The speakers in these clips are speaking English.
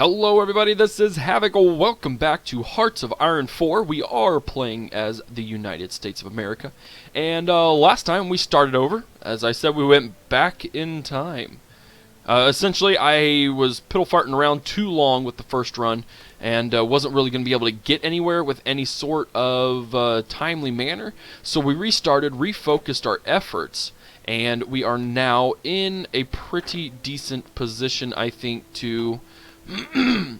Hello everybody, this is Havoc. Welcome back to Hearts of Iron 4. We are playing as the United States of America. And last time we started over. As I said, we went back in time. Essentially, I was piddle-farting around too long with the first run and wasn't really going to be able to get anywhere with any sort of timely manner. So we restarted, refocused our efforts, and we are now in a pretty decent position, I think, to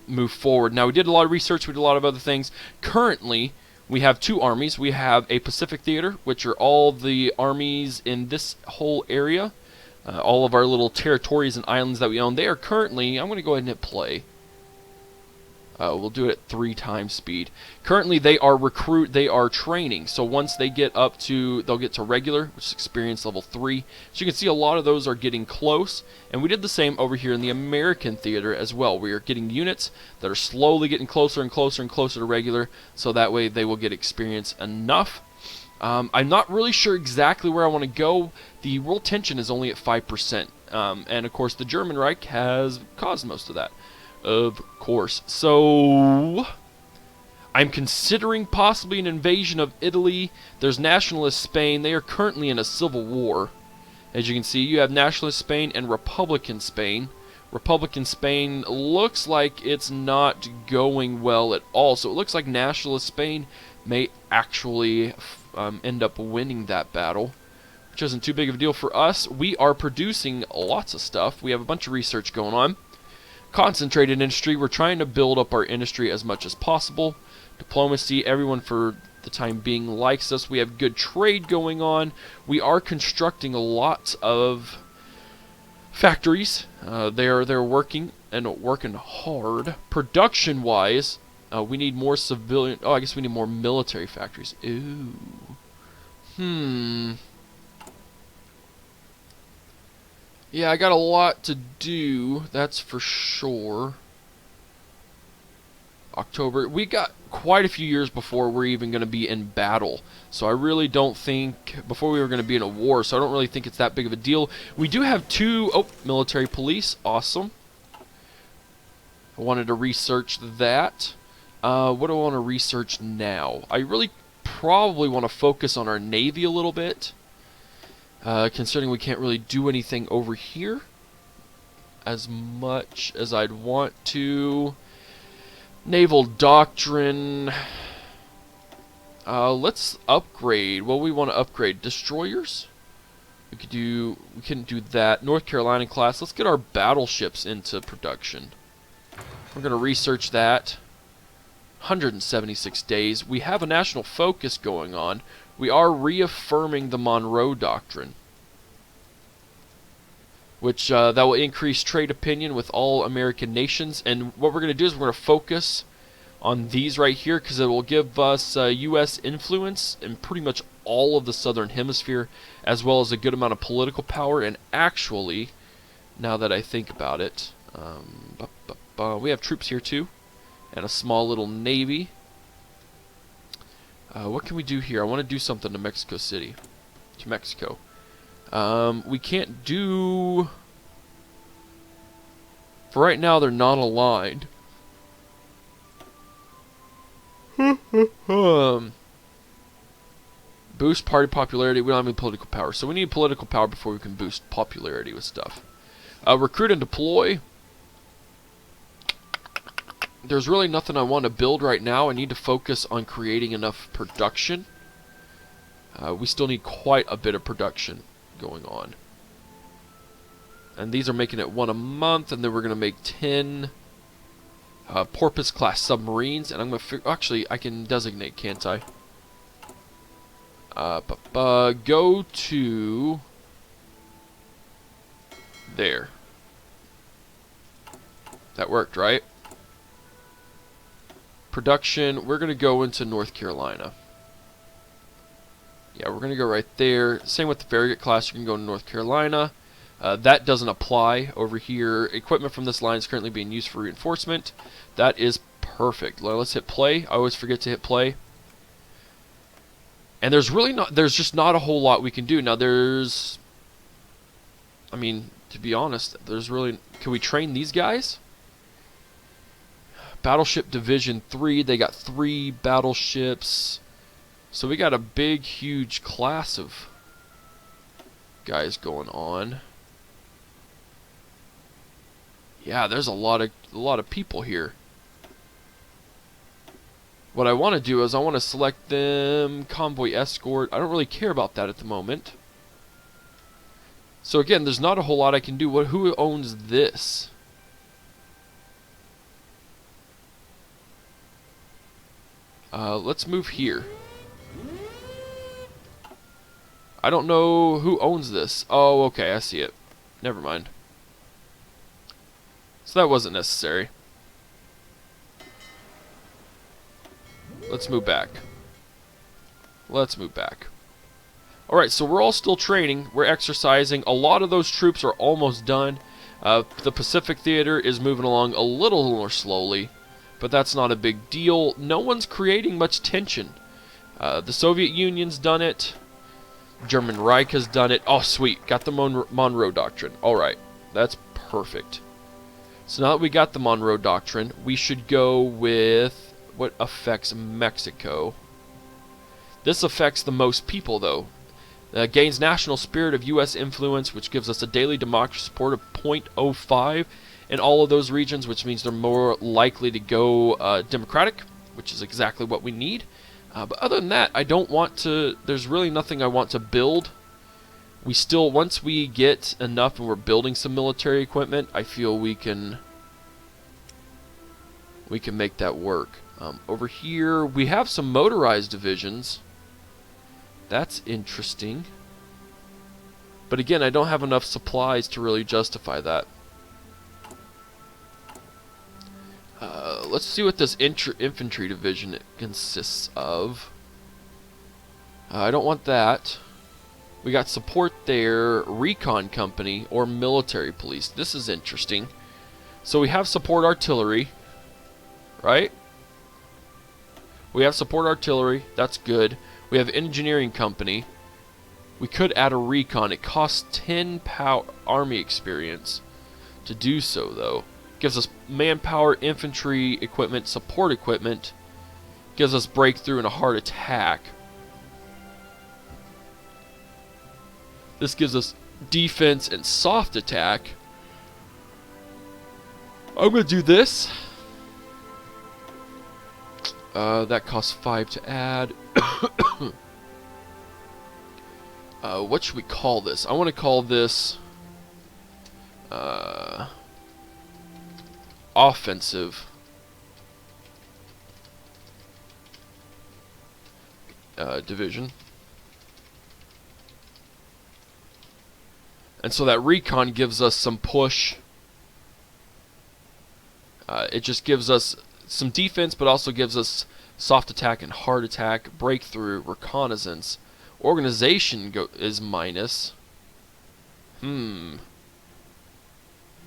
move forward. Now, we did a lot of research, we did a lot of other things. Currently, we have two armies. We have a Pacific Theater, which are all the armies in this whole area. All of our little territories and islands that we own. They are currently, I'm going to go ahead and hit play. We'll do it at 3 times speed. Currently, they are training. So once they get up to, they'll get to regular, which is experience level 3. So you can see a lot of those are getting close. And we did the same over here in the American theater as well. We are getting units that are slowly getting closer and closer and closer to regular. So that way they will get experience enough. I'm not really sure exactly where I want to go. The world tension is only at 5%. And of course, the German Reich has caused most of that. Of course. So I'm considering possibly an invasion of Italy. There's nationalist Spain. They are currently in a civil war. As you can see, you have nationalist Spain and Republican Spain. Republican Spain looks like it's not going well at all. So it looks like nationalist Spain may actually end up winning that battle, which isn't too big of a deal for us. We are producing lots of stuff. We have a bunch of research going on. Concentrated industry, we're trying to build up our industry as much as possible. Diplomacy, everyone for the time being likes us. We have good trade going on. We are constructing a lot of factories. They're working and working hard. Production wise, we need more civilian. Oh, I guess we need more military factories. Ooh. Yeah, I got a lot to do, that's for sure. October. We got quite a few years before we're even going to be in battle. So I really don't think, before we were going to be in a war, so I don't really think it's that big of a deal. We do have 2, military police, awesome. I wanted to research that. What do I want to research now? I really probably want to focus on our Navy a little bit. Considering we can't really do anything over here as much as I'd want to. Naval Doctrine. Let's upgrade. Well, we want to upgrade destroyers. We couldn't do that. North Carolina class. Let's get our battleships into production. We're going to research that. 176 days. We have a national focus going on. We are reaffirming the Monroe Doctrine, which that will increase trade opinion with all American nations. And what we're going to do is we're going to focus on these right here because it will give us U.S. influence in pretty much all of the Southern Hemisphere, as well as a good amount of political power. And actually, now that I think about it, we have troops here too, and a small little navy. What can we do here? I want to do something to Mexico City. To Mexico. We can't do... For right now, they're not aligned. Boost party popularity. We don't have any political power. So we need political power before we can boost popularity with stuff. Recruit and deploy. There's really nothing I want to build right now. I need to focus on creating enough production. We still need quite a bit of production going on. And these are making it 1 a month, and then we're going to make 10 Porpoise-class submarines. And I'm going to actually, I can designate, can't I? Go to... There. That worked, right? Production, we're going to go into North Carolina. Yeah, we're going to go right there. Same with the Farragut class, you can go to North Carolina. That doesn't apply over here. Equipment from this line is currently being used for reinforcement. That is perfect. Let's hit play. I always forget to hit play. And there's just not a whole lot we can do. Now I mean, to be honest, can we train these guys? Battleship Division 3, they got 3 battleships. So we got a big, huge class of guys going on. Yeah, there's a lot of people here. What I want to do is I want to select them convoy escort. I don't really care about that at the moment. So again, there's not a whole lot I can do. Who owns this? Let's move here. I don't know who owns this. Oh, okay, I see it. Never mind. So that wasn't necessary. Let's move back. Let's move back. Alright, so we're all still training. We're exercising. A lot of those troops are almost done. The Pacific Theater is moving along a little more slowly, but that's not a big deal. No one's creating much tension. The Soviet Union's done it. German Reich has done it. Oh, sweet. Got the Monroe Doctrine. Alright, that's perfect. So now that we got the Monroe Doctrine, we should go with what affects Mexico. This affects the most people, though. Gains national spirit of U.S. influence, which gives us a daily democracy support of 0.05 in all of those regions, which means they're more likely to go democratic, which is exactly what we need. But other than that, I don't want to... There's really nothing I want to build. We still, once we get enough and we're building some military equipment, I feel we can make that work. Over here, we have some motorized divisions. That's interesting. But again, I don't have enough supplies to really justify that. Let's see what this infantry division consists of. I don't want that. We got support there, recon company, or military police. This is interesting. So we have support artillery, right? We have support artillery. That's good. We have engineering company. We could add a recon. It costs 10 army experience to do so, though. Gives us manpower, infantry equipment, support equipment. Gives us breakthrough and a hard attack. This gives us defense and soft attack. I'm going to do this. That costs 5 to add. What should we call this? I want to call this offensive division. And so that recon gives us some push. It just gives us some defense, but also gives us soft attack and hard attack, breakthrough, reconnaissance. Organization is minus. And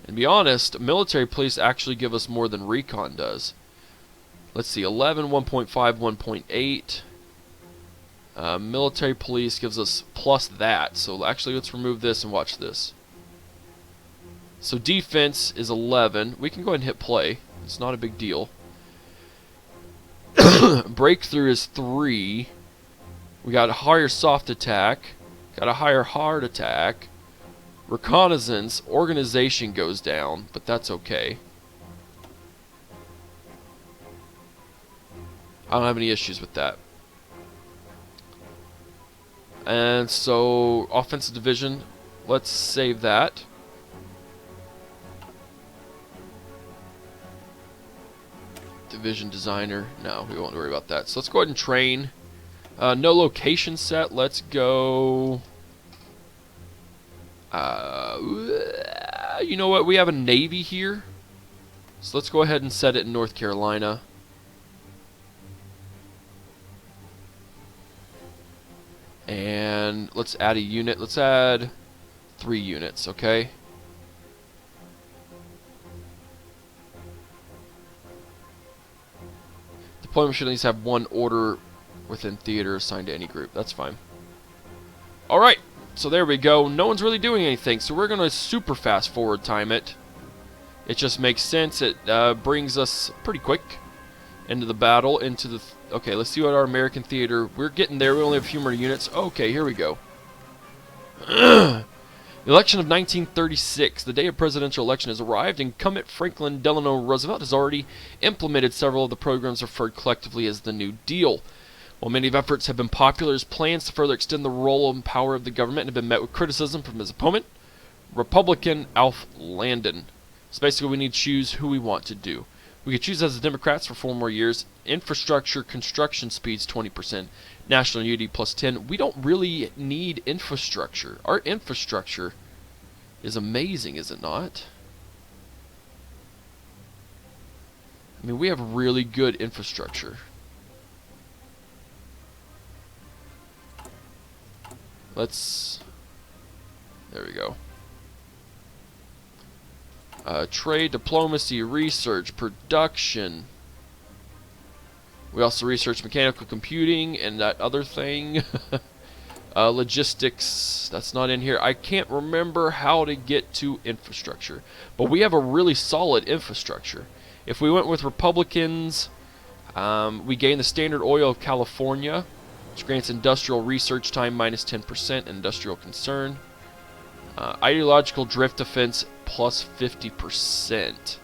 to be honest, military police actually give us more than recon does. Let's see, 11, 1.5, 1.8. Military police gives us plus that. So actually, let's remove this and watch this. So defense is 11. We can go ahead and hit play. It's not a big deal. Breakthrough is 3. We got a higher soft attack. Got a higher hard attack. Reconnaissance. Organization goes down, but that's okay. I don't have any issues with that. And so, offensive division, let's save that. Division designer, no, we won't worry about that. So let's go ahead and train. No location set, let's go... you know what, we have a Navy here. So let's go ahead and set it in North Carolina. And let's add a unit. Let's add 3 units, okay? Deployment should at least have 1 order within theater assigned to any group. That's fine. Alright, so there we go. No one's really doing anything, so we're going to super fast forward time it. It just makes sense. It brings us pretty quick into the battle, into the... okay, let's see what our American theater... we're getting there. We only have a few more units. Okay, here we go. Election of 1936. The day of presidential election has arrived. Incumbent Franklin Delano Roosevelt has already implemented several of the programs referred collectively as the New Deal. While many of efforts have been popular, his plans to further extend the role and power of the government have been met with criticism from his opponent, Republican Alf Landon. So basically we need to choose who we want to do. We could choose as the Democrats for 4 more years. Infrastructure construction speeds 20%. National unity plus 10. We don't really need infrastructure. Our infrastructure is amazing, is it not? I mean, we have really good infrastructure. Let's... there we go. Trade, diplomacy, research, production. We also research mechanical computing and that other thing. Logistics, that's not in here. I can't remember how to get to infrastructure. But we have a really solid infrastructure. If we went with Republicans, we gain the Standard Oil of California, which grants industrial research time minus 10%, industrial concern. Ideological drift defense plus 50%.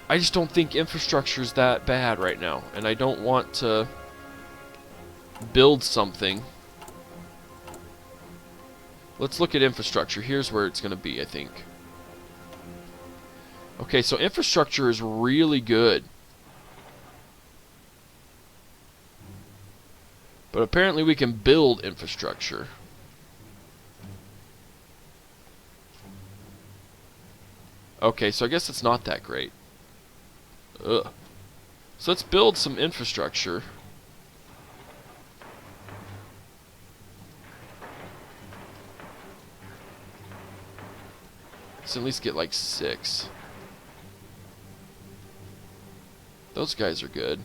I just don't think infrastructure is that bad right now, and I don't want to build something. Let's look at infrastructure. Here's where it's going to be, I think. Okay, so infrastructure is really good. But apparently we can build infrastructure. Okay, so I guess it's not that great. Ugh. So let's build some infrastructure. Let's at least get like 6. Those guys are good.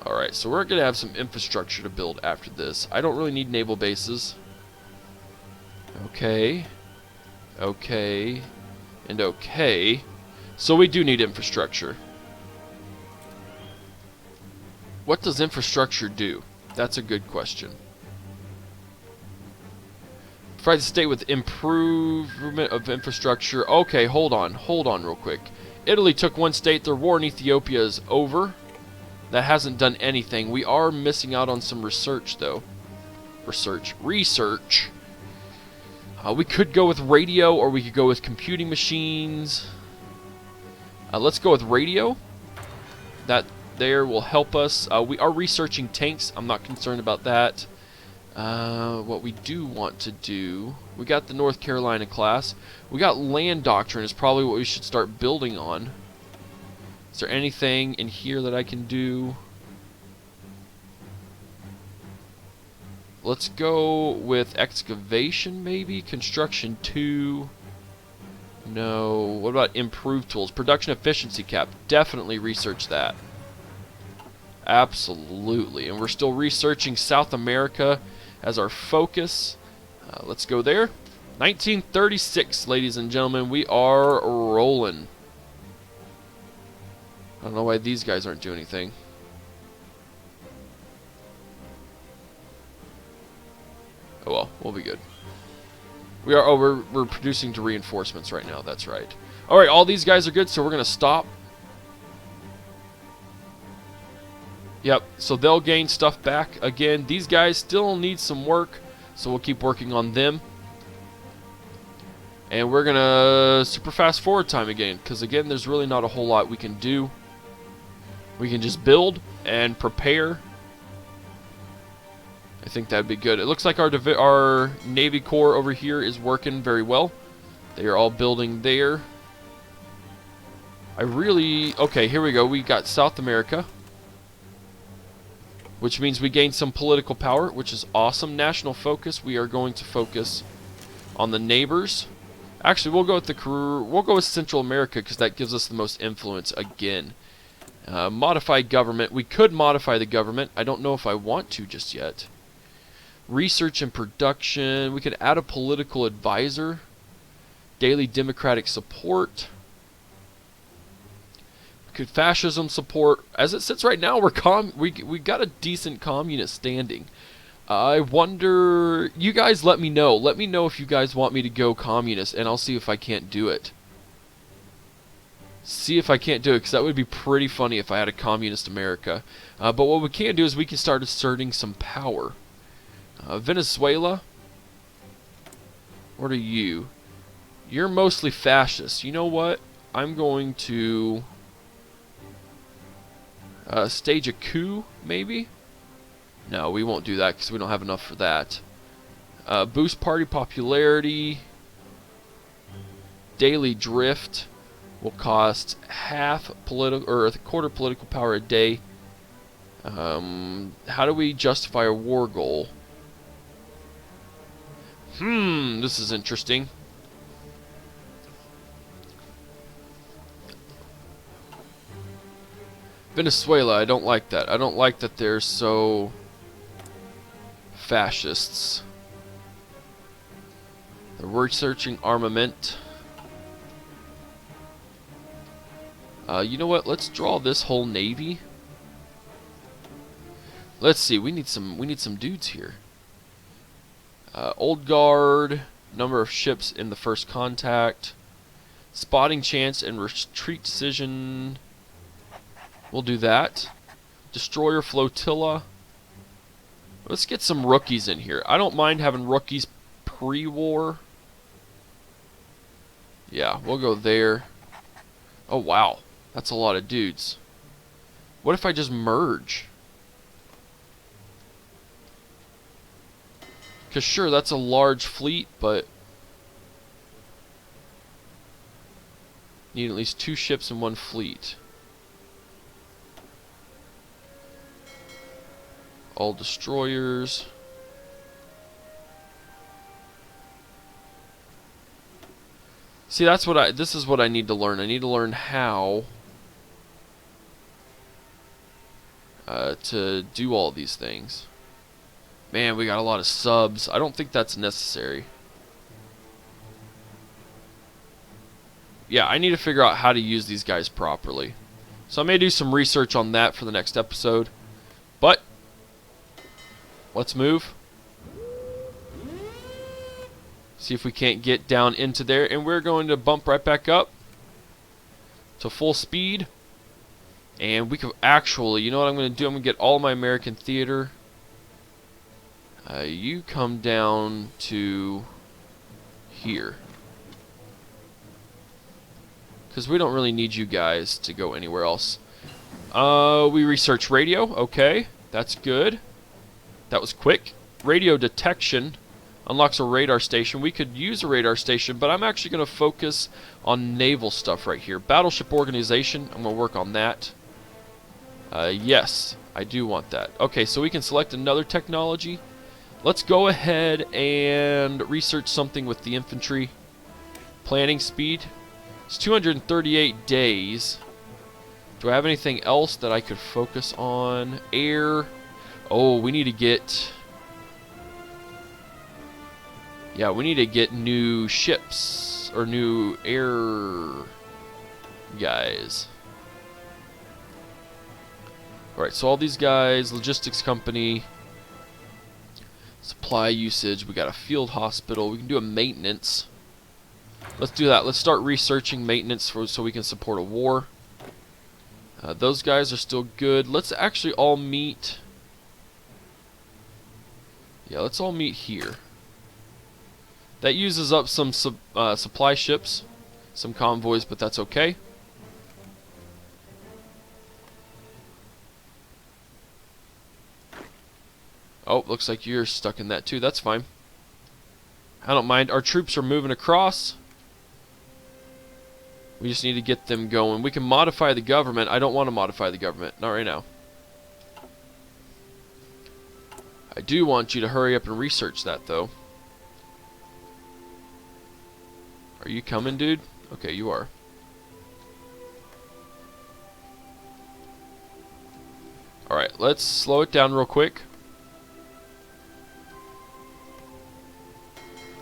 Alright, so we're going to have some infrastructure to build after this. I don't really need naval bases. Okay. Okay. And okay. So we do need infrastructure. What does infrastructure do? That's a good question. Provide the state with improvement of infrastructure. Okay, hold on real quick. Italy took one state. Their war in Ethiopia is over. That hasn't done anything. We are missing out on some research, though. Research. We could go with radio, or we could go with computing machines. Let's go with radio. That there will help us. We are researching tanks. I'm not concerned about that. What we do want to do... we got the North Carolina class. We got land doctrine is probably what we should start building on. Is there anything in here that I can do? Let's go with excavation, maybe? Construction 2. No. What about improved tools? Production efficiency cap. Definitely research that. Absolutely. And we're still researching South America as our focus. Let's go there. 1936, ladies and gentlemen. We are rolling. I don't know why these guys aren't doing anything. Oh well, we'll be good. We are. Oh, we're producing to reinforcements right now. That's right. All right, all these guys are good, so we're gonna stop. Yep. So they'll gain stuff back again. These guys still need some work, so we'll keep working on them. And we're gonna super fast forward time again, because again, there's really not a whole lot we can do. We can just build and prepare. I think that'd be good. It looks like our Navy Corps over here is working very well. They are all building there. Okay, here we go. We got South America, which means we gain some political power, which is awesome. National focus. We are going to focus on the neighbors. Actually, we'll go with Central America because that gives us the most influence again. Modify government. We could modify the government. I don't know if I want to just yet. Research and production. We could add a political advisor. Daily democratic support. We could fascism support. As it sits right now, we got a decent communist standing. I wonder. You guys, let me know. Let me know if you guys want me to go communist, and I'll see if I can't do it. See if I can't do it, because that would be pretty funny if I had a communist America. But what we can do is we can start asserting some power. Venezuela. What are you? You're mostly fascist. You know what? I'm going to stage a coup, maybe? No, we won't do that because we don't have enough for that. Boost party popularity. Daily drift will cost half political or a quarter political power a day. How do we justify a war goal? This is interesting. Venezuela, I don't like that. I don't like that they're so fascists. They're researching armament. You know what? Let's draw this whole navy. Let's see. We need some dudes here. Old guard, number of ships in the first contact, spotting chance and retreat decision. We'll do that. Destroyer flotilla. Let's get some rookies in here. I don't mind having rookies pre-war. Yeah, we'll go there. Oh wow, that's a lot of dudes. What if I just merge? Because sure, that's a large fleet, but need at least 2 ships in 1 fleet. All destroyers. See, that's what this is what I need to learn. I need to learn how to do all these things. Man, we got a lot of subs. I don't think that's necessary. Yeah, I need to figure out how to use these guys properly. So I may do some research on that for the next episode. But let's move. See if we can't get down into there. And we're going to bump right back up to full speed. And we could actually, you know what I'm going to do? I'm going to get all my American theater. You come down to here. Because we don't really need you guys to go anywhere else. We research radio. Okay, that's good. That was quick. Radio detection unlocks a radar station. We could use a radar station, but I'm actually going to focus on naval stuff right here. Battleship organization. I'm going to work on that. Yes, I do want that. Okay, so we can select another technology. Let's go ahead and research something with the infantry. Planning speed. It's 238 days. Do I have anything else that I could focus on? Air. Oh, we need to get... Yeah, we need to get new ships. Or new air guys. Alright, so all these guys, logistics company, supply usage, we got a field hospital, we can do a maintenance. Let's do that. Let's start researching maintenance so we can support a war. Those guys are still good. Let's actually all meet. Yeah, let's all meet here. That uses up some supply ships, some convoys, but that's okay. Oh, looks like you're stuck in that too. That's fine. I don't mind. Our troops are moving across. We just need to get them going. We can modify the government. I don't want to modify the government. Not right now. I do want you to hurry up and research that, though. Are you coming, dude? Okay, you are. Alright, let's slow it down real quick.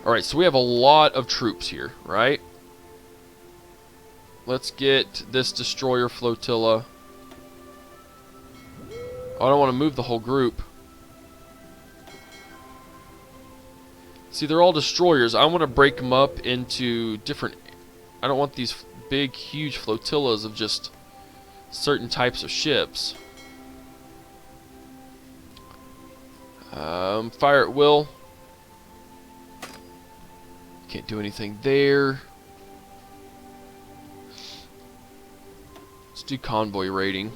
Alright, so we have a lot of troops here, right? Let's get this destroyer flotilla. Oh, I don't want to move the whole group. See, they're all destroyers. I want to break them up into different... I don't want these big, huge flotillas of just certain types of ships. Fire at will. Can't do anything there. Let's do convoy rating.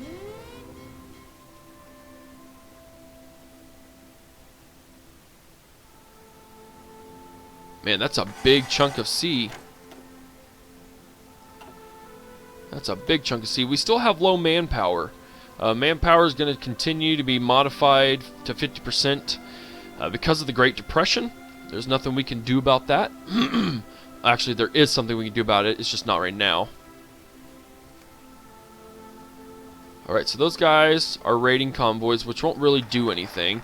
Man, that's a big chunk of sea. That's a big chunk of sea. We still have low manpower. Manpower is going to continue to be modified to 50% because of the Great Depression. There's nothing we can do about that. Actually, there is something we can do about it. It's just not right now. Alright, so those guys are raiding convoys, which won't really do anything.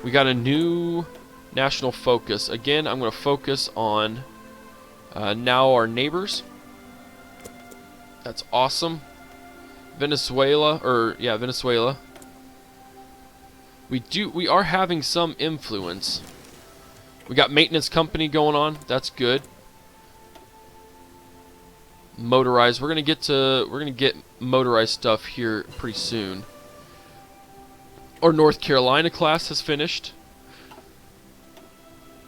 We got a new national focus. Again, I'm going to focus on now our neighbors. That's awesome. Venezuela, Venezuela. We are having some influence. We got maintenance company going on. That's good. Motorized. We're gonna get motorized stuff here pretty soon. Our North Carolina class has finished.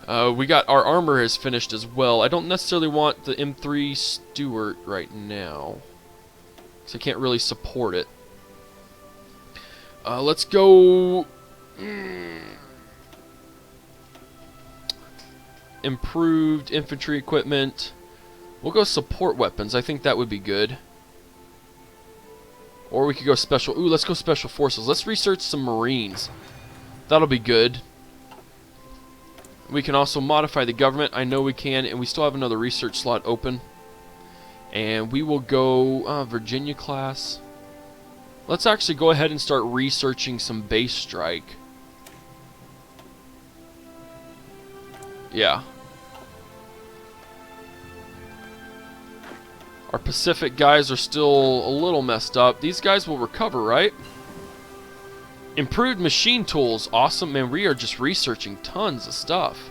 We got our armor has finished as well. I don't necessarily want the M3 Stuart right now, because I can't really support it. Let's go. Improved infantry equipment. We'll go support weapons. I think that would be good. Or we could go special. Ooh, let's go special forces. Let's research some Marines. That'll be good. We can also modify the government. I know we can, and we still have another research slot open. And we will go Virginia class. Let's actually go ahead and start researching some base strike. Yeah. Our Pacific guys are still a little messed up. These guys will recover, right? Improved machine tools. Awesome, man. We are just researching tons of stuff.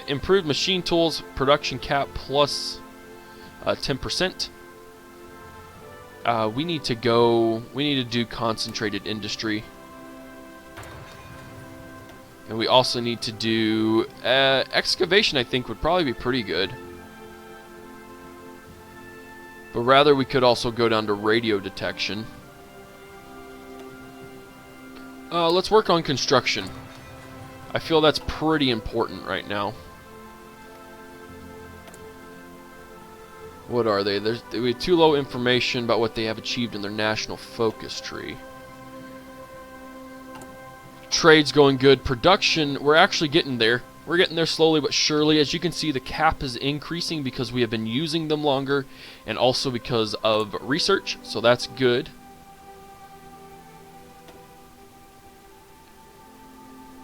Improved machine tools. Production cap plus 10%. We need to do concentrated industry. And we also need to do excavation. I think would probably be pretty good. But rather, we could also go down to radio detection. Let's work on construction. I feel that's pretty important right now. What are they? We have too low information about what they have achieved in their national focus tree. Trade's going good. Production, we're actually getting there. We're getting there slowly but surely. As you can see, the cap is increasing because we have been using them longer, and also because of research, so that's good.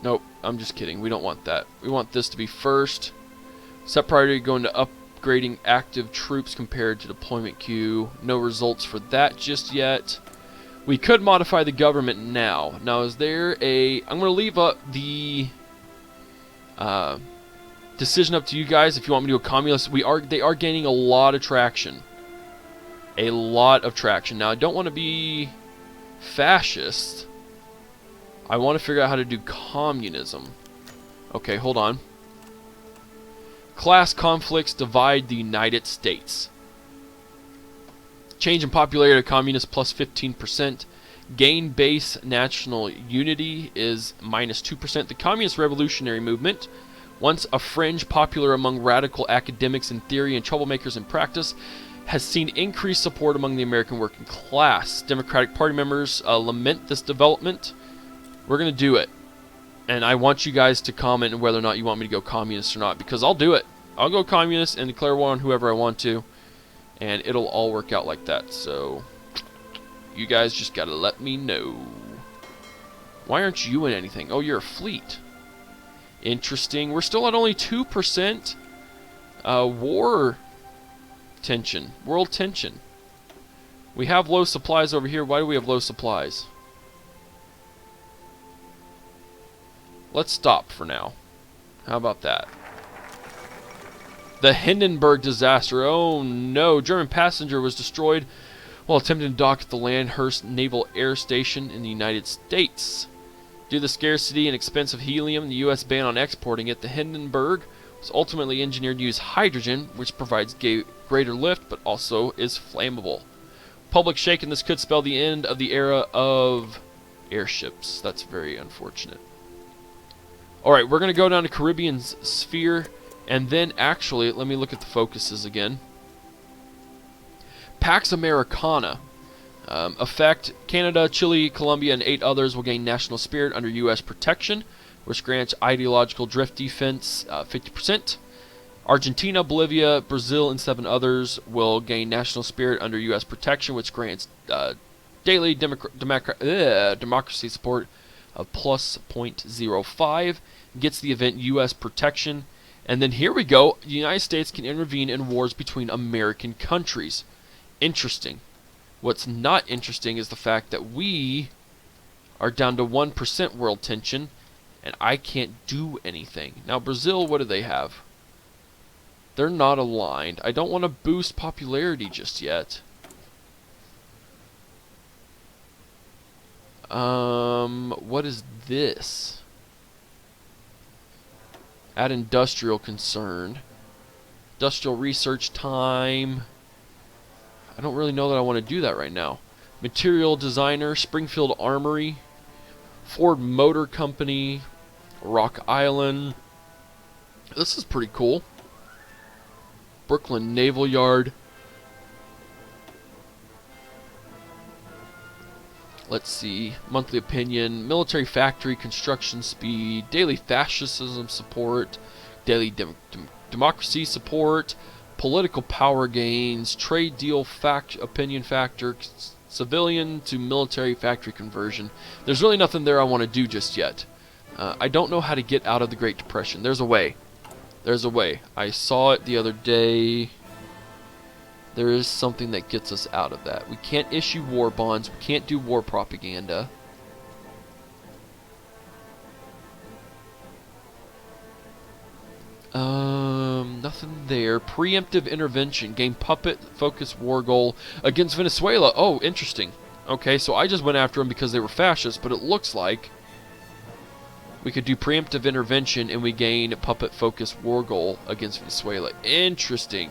Nope, I'm just kidding. We don't want that. We want this to be first. Set priority going to upgrading active troops compared to deployment queue. No results for that just yet. We could modify the government now. Now, is there a... I'm going to leave up the... decision up to you guys if you want me to go communist. They are gaining a lot of traction. A lot of traction. Now, I don't want to be fascist. I want to figure out how to do communism. Okay, hold on. Class conflicts divide the United States. Change in popularity of communists plus 15%. Gain base national unity is minus 2%. The Communist Revolutionary Movement, once a fringe popular among radical academics in theory and troublemakers in practice, has seen increased support among the American working class. Democratic Party members lament this development. We're going to do it. And I want you guys to comment on whether or not you want me to go communist or not, because I'll do it. I'll go communist and declare war on whoever I want to, and it'll all work out like that. So you guys just got to let me know. Why aren't you in anything? Oh, you're a fleet. Interesting. We're still at only 2% war tension. World tension. We have low supplies over here. Why do we have low supplies? Let's stop for now. How about that? The Hindenburg disaster. Oh no. German passenger was destroyed while attempting to dock at the Landhurst Naval Air Station in the United States. Due to the scarcity and expense of helium, the U.S. ban on exporting it, the Hindenburg was ultimately engineered to use hydrogen, which provides greater lift, but also is flammable. Public shaken, this could spell the end of the era of airships. That's very unfortunate. Alright, we're going to go down to Caribbean sphere, and then actually, let me look at the focuses again. Pax Americana. Effect, Canada, Chile, Colombia, and 8 others will gain national spirit under U.S. protection, which grants ideological drift defense 50%. Argentina, Bolivia, Brazil, and 7 others will gain national spirit under U.S. protection, which grants daily democracy support of plus 0.05. Gets the event U.S. protection. And then here we go. The United States can intervene in wars between American countries. Interesting. What's not interesting is the fact that we are down to 1% world tension, and I can't do anything. Now, Brazil, what do they have? They're not aligned. I don't want to boost popularity just yet. What is this? Add industrial concern. Industrial research time. I don't really know that I want to do that right now. Material designer, Springfield Armory, Ford Motor Company, Rock Island. This is pretty cool. Brooklyn Naval Yard. Let's see. Monthly opinion, military factory, construction speed, daily fascism support, daily democracy support, political power gains, trade deal opinion factor, civilian to military factory conversion. There's really nothing there I want to do just yet. I don't know how to get out of the Great Depression. There's a way. There's a way. I saw it the other day. There is something that gets us out of that. We can't issue war bonds. We can't do war propaganda. Nothing there. Preemptive intervention. Gain puppet focus war goal against Venezuela. Oh, interesting. Okay, so I just went after them because they were fascists, but it looks like we could do preemptive intervention and we gain puppet focus war goal against Venezuela. Interesting.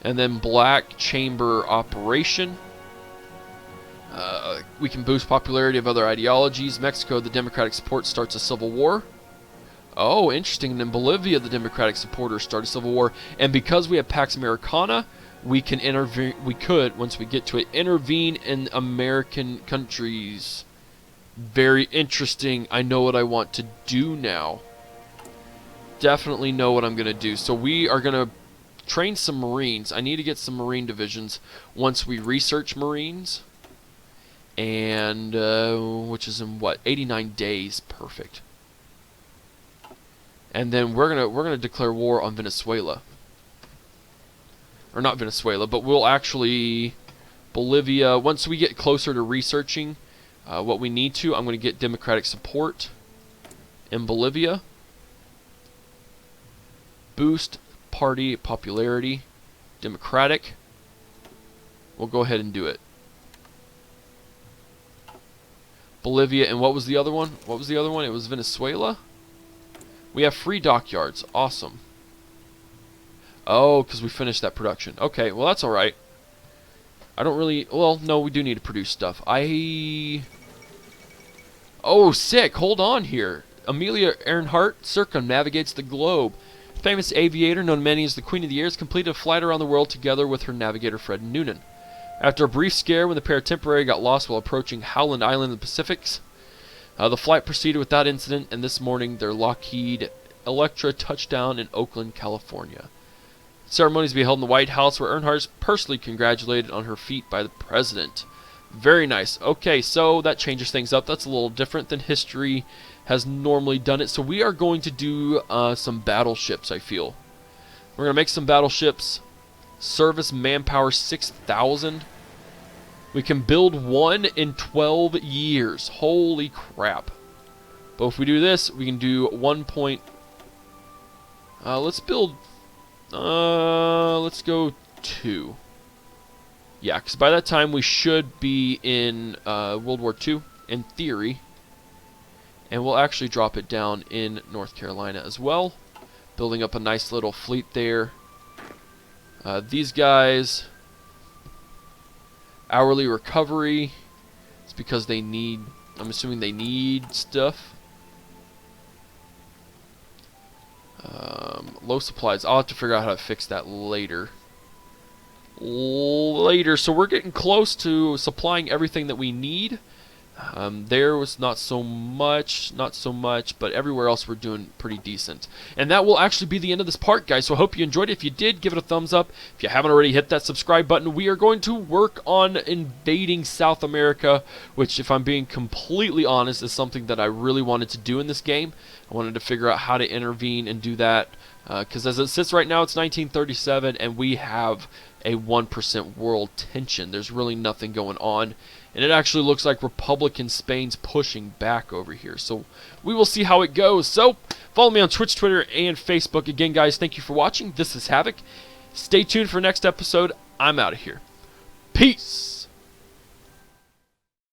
And then black chamber operation. We can boost popularity of other ideologies. Mexico, the democratic support starts a civil war. Oh, interesting. And in Bolivia, the democratic supporters start a civil war. And because we have Pax Americana, we can intervene. We could, once we get to it, intervene in American countries. Very interesting. I know what I want to do now. Definitely know what I'm going to do. So we are going to train some Marines. I need to get some Marine divisions once we research Marines. And, which is in what? 89 days. Perfect. And then we're gonna declare war on Venezuela. Or not Venezuela, but we'll actually Bolivia. Once we get closer to researching what we need to, I'm going to get democratic support in Bolivia. Boost party popularity. Democratic. We'll go ahead and do it. Bolivia, and what was the other one? What was the other one? It was Venezuela. We have free dockyards. Awesome. Oh, because we finished that production. Okay, well that's alright. I don't really... Well, no, we do need to produce stuff. Oh, sick! Hold on here. Amelia Earhart circumnavigates the globe. Famous aviator, known to many as the Queen of the Air, has completed a flight around the world together with her navigator Fred Noonan. After a brief scare when the pair temporarily got lost while approaching Howland Island in the Pacifics, the flight proceeded without incident, and this morning their Lockheed Electra touched down in Oakland, California. Ceremonies to be held in the White House, where Earnhardt is personally congratulated on her feat by the president. Very nice. Okay, so that changes things up. That's a little different than history has normally done it. So we are going to do some battleships, I feel. We're going to make some battleships. Service manpower 6,000. We can build one in 12 years. Holy crap. But if we do this, we can do 1 point... let's build... let's go 2. Yeah, because by that time we should be in World War II, in theory. And we'll actually drop it down in North Carolina as well. Building up a nice little fleet there. These guys... Hourly recovery. It's because they need... I'm assuming they need stuff. Low supplies. I'll have to figure out how to fix that later. So we're getting close to supplying everything that we need. There was not so much, but everywhere else we're doing pretty decent. And that will actually be the end of this part, guys, so I hope you enjoyed it. If you did, give it a thumbs up. If you haven't already, hit that subscribe button. We are going to work on invading South America, which, if I'm being completely honest, is something that I really wanted to do in this game. I wanted to figure out how to intervene and do that, because as it sits right now, it's 1937, and we have a 1% world tension. There's really nothing going on. And it actually looks like Republican Spain's pushing back over here. So we will see how it goes. So follow me on Twitch, Twitter, and Facebook. Again, guys, thank you for watching. This is Havoc. Stay tuned for next episode. I'm out of here. Peace.